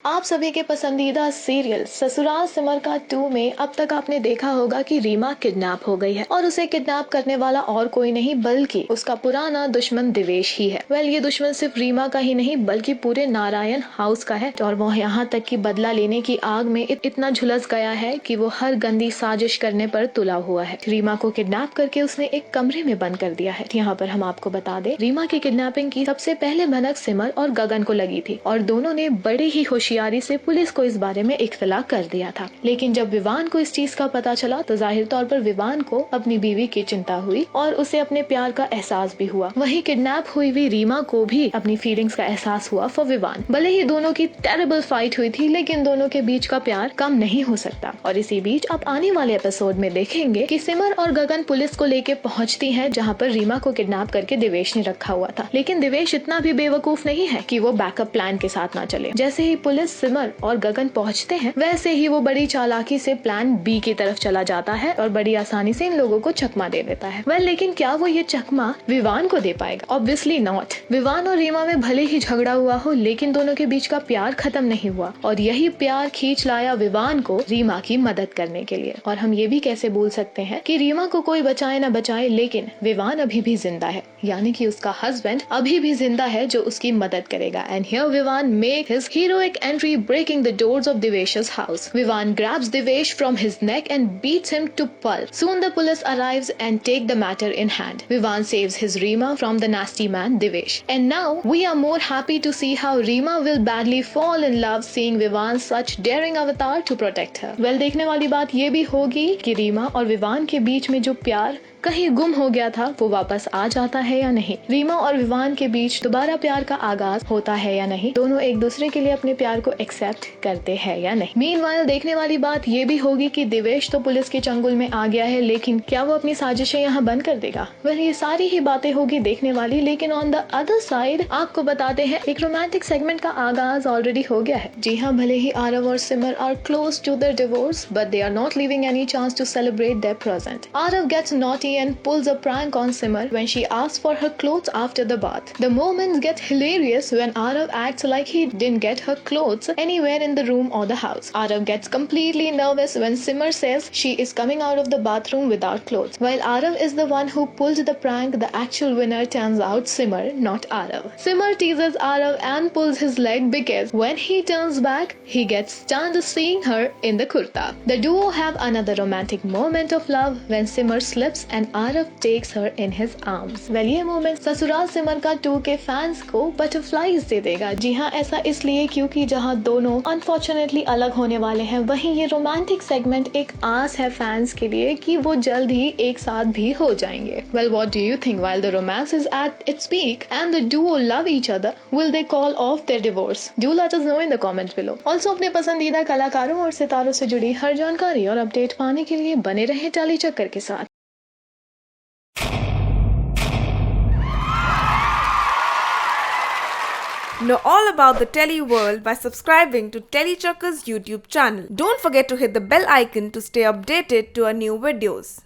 आप सभी के पसंदीदा सीरियल ससुराल सिमर का 2 में अब तक आपने देखा होगा कि रीमा किडनैप हो गई है और उसे किडनैप करने वाला और कोई नहीं बल्कि उसका पुराना दुश्मन दिवेश ही है। ये दुश्मन सिर्फ रीमा का ही नहीं बल्कि पूरे नारायण हाउस का है और वो यहाँ तक कि बदला लेने की आग में इतना झुलस गया है कि वो हर गंदी साजिश करने पर तुला हुआ है। रीमा को किडनैप करके उसने एक कमरे में बंद कर दिया है। यहाँ पर हम आपको बता दें, रीमा की किडनैपिंग की सबसे पहले भनक सिमर और गगन को लगी थी और दोनों ने बड़े ही होशियारी से पुलिस को इस बारे में इत्तला कर दिया था। लेकिन जब विवान को इस चीज का पता चला तो जाहिर तौर पर विवान को अपनी बीवी की चिंता हुई और उसे अपने प्यार का एहसास भी हुआ। वहीं किडनैप हुई हुई रीमा को भी अपनी फीलिंग्स का एहसास हुआ फॉर विवान। भले ही दोनों की टेरिबल फाइट हुई थी लेकिन दोनों के बीच का प्यार कम नहीं हो सकता। और इसी बीच आप आने वाले एपिसोड में देखेंगे कि सिमर और गगन पुलिस को लेके पहुंचती हैं जहां पर रीमा को किडनैप करके दिवेश ने रखा हुआ था। लेकिन दिवेश इतना भी बेवकूफ नहीं है कि वो बैकअप प्लान के साथ ना चले। जैसे ही पुलिस सिमर और गगन पहुंचते हैं वैसे ही वो बड़ी चालाकी से प्लान बी की तरफ चला जाता है और बड़ी आसानी से इन लोगों को चकमा दे देता है। लेकिन क्या वो ये चकमा विवान को दे पाएगा? Obviously not. विवान और रीमा में भले ही झगड़ा हुआ हो लेकिन दोनों के बीच का प्यार खत्म नहीं हुआ और यही प्यार खींच लाया विवान को रीमा की मदद करने के लिए। और हम ये भी कैसे भूल सकते हैं कि रीमा को कोई बचाए ना बचाए लेकिन विवान अभी भी जिंदा है, यानी कि उसका हस्बैंड अभी भी जिंदा है जो उसकी मदद करेगा। And here Vivaan make his heroic entry breaking the doors of Devesh's house. Vivan grabs Devesh from his neck and beats him to pulp. Soon the police arrives and take the matter in hand. Vivan saves his Reema from the nasty man Devesh. And now we are more happy to see how Reema will badly fall in love seeing Vivan's such daring avatar to protect her. देखने वाली बात ये भी होगी कि रीमा और विवान के बीच में जो प्यार कहीं गुम हो गया था वो वापस आ जाता है या नहीं। रीमा और विवान के बीच दोबारा प्यार का आगाज होता है या नहीं। दोनों एक दूसरे के लिए अपने प्यार को एक्सेप्ट करते हैं या नहीं। मीनवाइल देखने वाली बात ये भी होगी कि दिवेश तो पुलिस के चंगुल में आ गया है लेकिन क्या वो अपनी साजिशें यहाँ बंद कर देगा? ये सारी ही बातें होगी देखने वाली। लेकिन ऑन द अदर साइड आपको बताते हैं एक रोमांटिक सेगमेंट का आगाज ऑलरेडी हो गया है। जी हाँ, भले ही आरव और Simar are close to their divorce but they are not living any chance to celebrate their present. Aarav gets naughty and pulls a prank on Simar when she asks for her clothes after the bath. The moments get hilarious when Arav acts like he didn't get her clothes anywhere in the room or the house. Arav gets completely nervous when Simar says she is coming out of the bathroom without clothes. While Arav is the one who pulled the prank, the actual winner turns out Simar, not Arav. Simar teases Arav and pulls his leg because when he turns back, he gets stunned seeing her in the kurta. The duo have another romantic moment of love when Simar slips and Arav takes her in his arms. ये moment Sasural Simar का 2 के fans को butterflies दे देगा। जी हाँ, ऐसा इसलिए क्योंकि जहाँ दोनों अनफॉर्चुनेटली अलग होने वाले हैं वहीं ये रोमांटिक सेगमेंट एक आस है फैंस के लिए कि वो जल्द ही एक साथ भी हो जाएंगे। What do you think? While the romance is at its peak and the duo love each other, will they call off their divorce? Do let us know in the comments below. Also अपने पसंदीदा कलाकारों और सितारों से जुड़ी हर जानकारी और update पाने के लिए बने रहें टाली चक्कर के साथ। Know all about the Telly world by subscribing to Telly Chakka's YouTube channel. Don't forget to hit the bell icon to stay updated to our new videos.